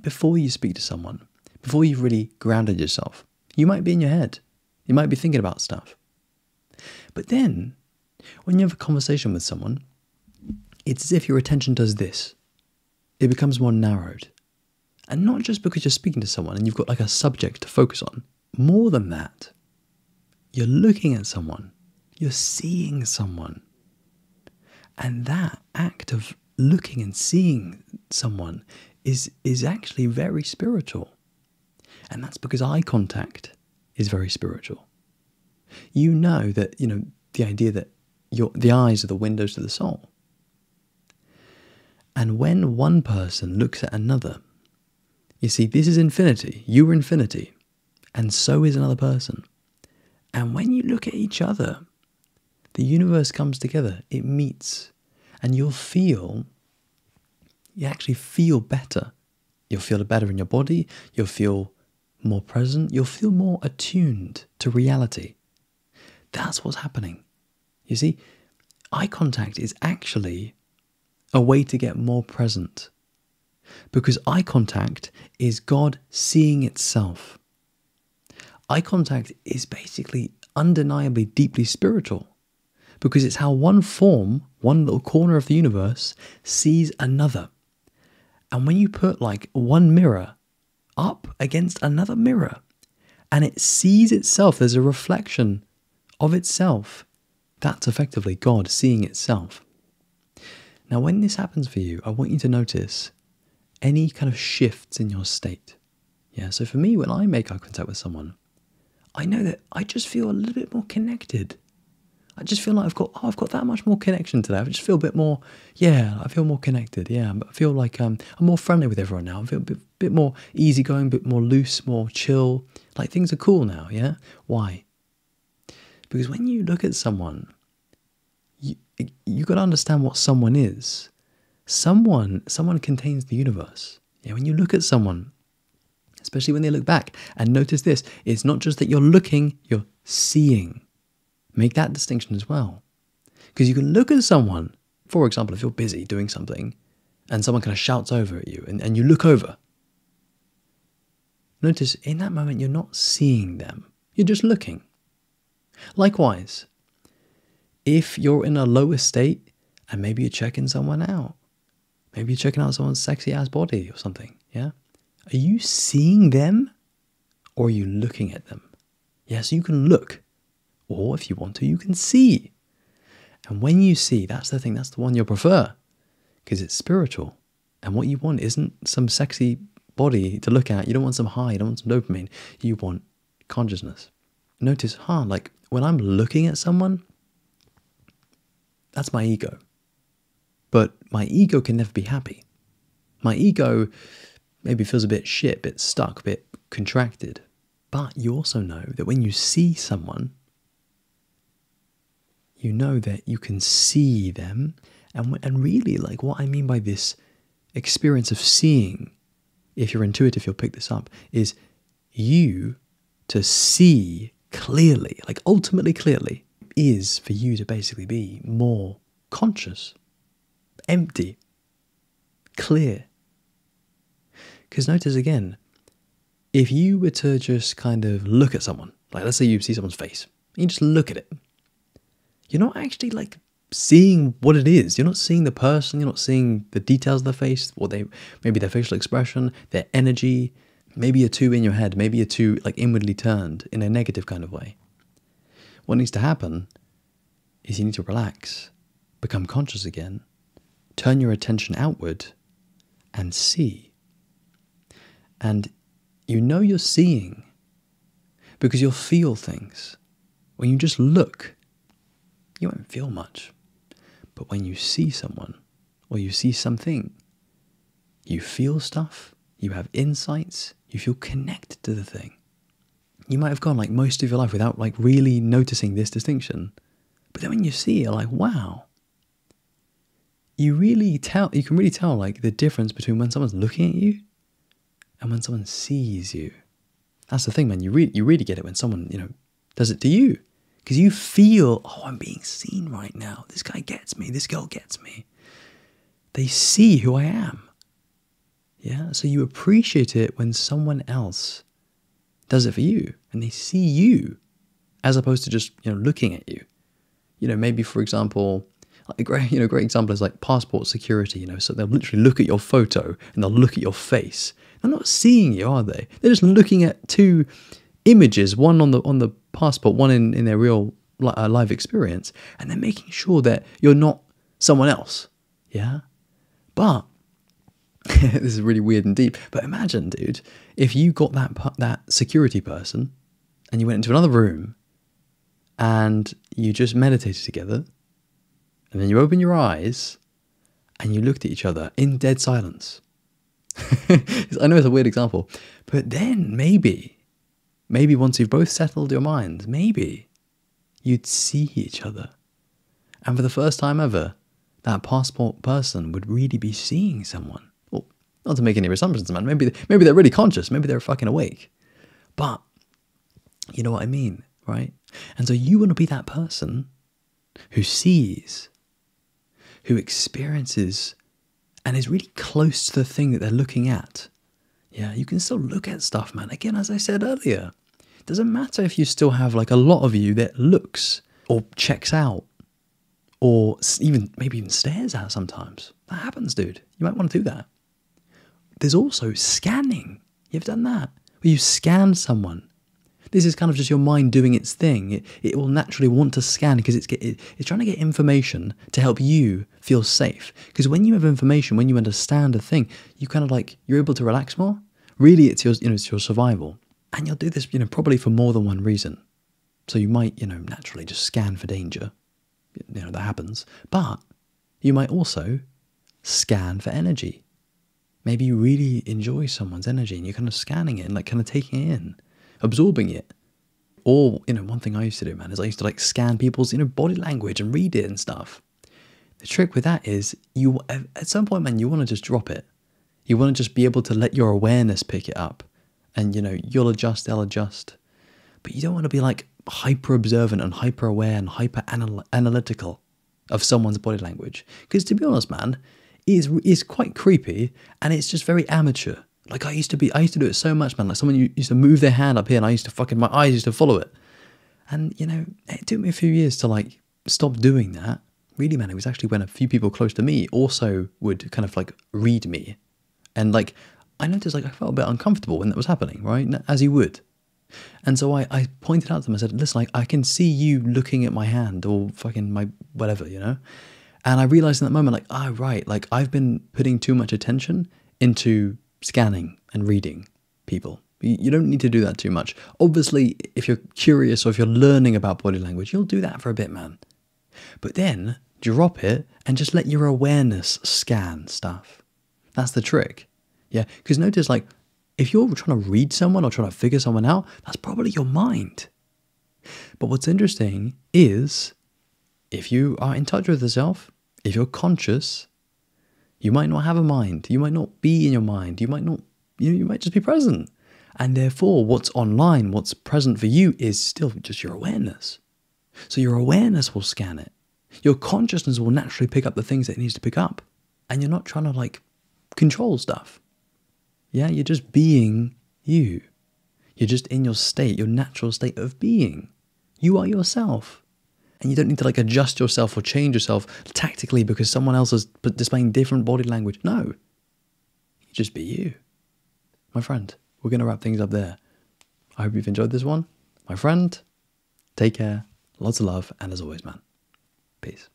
before you speak to someone, before you've really grounded yourself, you might be in your head. You might be thinking about stuff. But then, when you have a conversation with someone, it's as if your attention does this. It becomes more narrowed. And not just because you're speaking to someone and you've got like a subject to focus on. More than that, you're looking at someone. You're seeing someone. And that act of looking and seeing someone is actually very spiritual. And that's because eye contact is very spiritual. You know that, the idea that the eyes are the windows to the soul. And when one person looks at another, you see, this is infinity. You are infinity. And so is another person. And when you look at each other, the universe comes together. It meets. And you actually feel better. You'll feel better in your body. You'll feel more present. You'll feel more attuned to reality. That's what's happening. You see, eye contact is actually a way to get more present. Because eye contact is God seeing itself. Eye contact is basically undeniably deeply spiritual. Because it's how one form, one little corner of the universe, sees another. And when you put like one mirror up against another mirror, and it sees itself, there's a reflection of itself, that's effectively God seeing itself. Now, when this happens for you, I want you to notice any kind of shifts in your state. Yeah, so for me, when I make eye contact with someone, I know that I just feel a little bit more connected. I just feel like I've got that much more connection today. I just feel a bit more, I feel more connected. Yeah, I feel like I'm more friendly with everyone now. I feel a bit more easygoing, a bit more loose, more chill. Like things are cool now, yeah? Why? Because when you look at someone, you got to understand what someone is. Someone contains the universe. Yeah, when you look at someone, especially when they look back, and notice this, it's not just that you're looking, you're seeing. Make that distinction as well. Because you can look at someone, for example, if you're busy doing something, and someone kind of shouts over at you, and you look over. Notice, in that moment, you're not seeing them. You're just looking. Likewise, if you're in a lower state, and maybe you're checking someone out, maybe you're checking out someone's sexy-ass body or something, yeah? Are you seeing them, or are you looking at them? Yeah, so you can look. Or if you want to, you can see. And when you see, that's the thing, that's the one you'll prefer. Because it's spiritual. And what you want isn't some sexy body to look at. You don't want some high, you don't want some dopamine. You want consciousness. Notice, like when I'm looking at someone, that's my ego. But my ego can never be happy. My ego maybe feels a bit shit, a bit stuck, a bit contracted. But you also know that when you see someone, you know that you can see them. And really, like what I mean by this experience of seeing, if you're intuitive, you'll pick this up, is you to see clearly, like ultimately clearly, is for you to basically be more conscious, empty, clear. Because notice again, if you were to just kind of look at someone, like let's say you see someone's face, and you just look at it, you're not actually like seeing what it is. You're not seeing the person. You're not seeing the details of their face, maybe their facial expression, their energy. Maybe you're too in your head. Maybe you're too like inwardly turned in a negative kind of way. What needs to happen is you need to relax, become conscious again, turn your attention outward and see. And you know you're seeing because you'll feel things. When you just look, you won't feel much. But when you see someone or you see something, you feel stuff, you have insights, you feel connected to the thing. You might have gone like most of your life without like really noticing this distinction. But then when you see it, you're like, wow. You can really tell like the difference between when someone's looking at you and when someone sees you. That's the thing, man. You really get it when someone, does it to you. Because you feel, I'm being seen right now. This guy gets me. This girl gets me. They see who I am. Yeah, so you appreciate it when someone else does it for you and they see you as opposed to just, looking at you. Maybe for example, like a great example is like passport security, so they'll literally look at your photo and they'll look at your face. They're not seeing you, are they? They're just looking at two images, one on the passport, one in their real live experience, and they're making sure that you're not someone else. Yeah? But this is really weird and deep, but imagine, dude, if you got that security person and you went into another room and you just meditated together, and then you open your eyes and you looked at each other in dead silence. I know it's a weird example, but then maybe once you've both settled your minds, maybe you'd see each other. And for the first time ever, that passport person would really be seeing someone. Well, not to make any assumptions, man. Maybe they're really conscious. Maybe they're fucking awake. But you know what I mean, right? And so you want to be that person who sees, who experiences, and is really close to the thing that they're looking at. Yeah, you can still look at stuff, man. Again, as I said earlier, it doesn't matter if you still have like a lot of you that looks or checks out or maybe even stares at sometimes. That happens, dude. You might want to do that. There's also scanning. You've done that. Where you scan someone. This is kind of just your mind doing its thing. It will naturally want to scan because it's trying to get information to help you feel safe. Because when you have information, when you understand a thing, you kind of you're able to relax more. Really, it's your survival. And you'll do this, probably for more than one reason. So you might, naturally just scan for danger. That happens. But you might also scan for energy. Maybe you really enjoy someone's energy and you're kind of scanning it and kind of taking it in, absorbing it. Or, one thing I used to do, man, is I used to scan people's, body language and read it and stuff. The trick with that is at some point, man, you want to just drop it. You want to just be able to let your awareness pick it up. And, you'll adjust, they'll adjust. But you don't want to be hyper observant and hyper aware and hyper analytical of someone's body language. Because to be honest, man, it is quite creepy and it's just very amateur. I used to do it so much, man. Someone used to move their hand up here and my eyes used to follow it. And, it took me a few years to stop doing that. Really, man, it was actually when a few people close to me also would kind of read me. And I noticed I felt a bit uncomfortable when that was happening, right? As you would. And so I pointed out to them, I said, listen, I can see you looking at my hand or fucking my whatever, And I realized in that moment, right, I've been putting too much attention into scanning and reading people. You don't need to do that too much. Obviously, if you're curious or if you're learning about body language, you'll do that for a bit, man. But then drop it and just let your awareness scan stuff. That's the trick. Yeah, because notice if you're trying to read someone or trying to figure someone out, that's probably your mind. But what's interesting is if you are in touch with yourself, if you're conscious, you might not have a mind. You might not be in your mind. You might not, you might just be present. And therefore, what's online, what's present for you is still just your awareness. So your awareness will scan it. Your consciousness will naturally pick up the things that it needs to pick up. And you're not trying to control stuff. Yeah, you're just being you. You're just in your state, your natural state of being. You are yourself. And you don't need to adjust yourself or change yourself tactically because someone else is displaying different body language. No. You just be you. My friend, we're going to wrap things up there. I hope you've enjoyed this one. My friend, take care, lots of love, and as always, man, peace.